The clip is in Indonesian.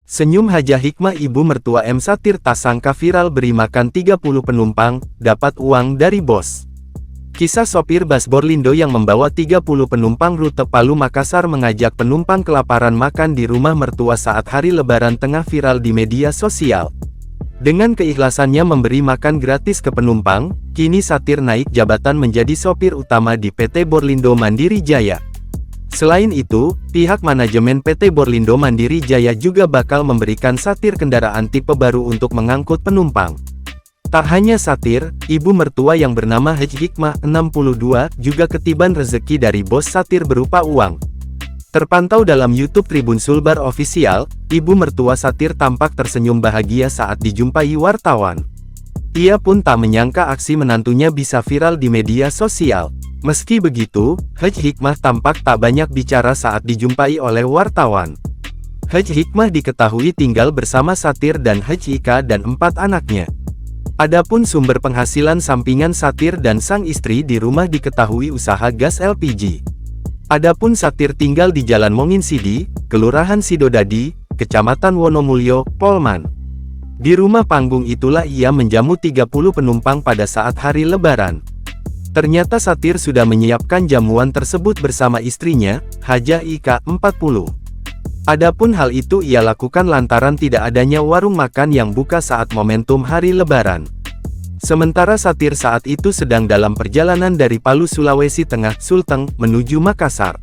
Senyum Hajah Hikmah ibu mertua M Satir tak sangka viral beri makan 30 penumpang, dapat uang dari bos. Kisah sopir bus Borlindo yang membawa 30 penumpang rute Palu Makassar mengajak penumpang kelaparan makan di rumah mertua saat hari lebaran tengah viral di media sosial. Dengan keikhlasannya memberi makan gratis ke penumpang, kini Satir naik jabatan menjadi sopir utama di PT Borlindo Mandiri Jaya. Selain itu, pihak manajemen PT Borlindo Mandiri Jaya juga bakal memberikan Satir kendaraan tipe baru untuk mengangkut penumpang. Tak hanya Satir, ibu mertua yang bernama Haj Hikmah, 62, juga ketiban rezeki dari bos Satir berupa uang. Terpantau dalam YouTube Tribun Sulbar Official, ibu mertua Satir tampak tersenyum bahagia saat dijumpai wartawan. Ia pun tak menyangka aksi menantunya bisa viral di media sosial. Meski begitu, Haj Hikmah tampak tak banyak bicara saat dijumpai oleh wartawan. Haj Hikmah diketahui tinggal bersama Satir dan Haj Ika dan 4 anaknya. Adapun sumber penghasilan sampingan Satir dan sang istri di rumah diketahui usaha gas LPG. Adapun Satir tinggal di Jalan Mongin Sidi, Kelurahan Sidodadi, Kecamatan Wonomulyo, Polman. Di rumah panggung itulah ia menjamu 30 penumpang pada saat hari lebaran. Ternyata Satir sudah menyiapkan jamuan tersebut bersama istrinya, Hajah Ika, 40. Adapun hal itu ia lakukan lantaran tidak adanya warung makan yang buka saat momentum hari lebaran. Sementara Satir saat itu sedang dalam perjalanan dari Palu Sulawesi Tengah, Sulteng, menuju Makassar.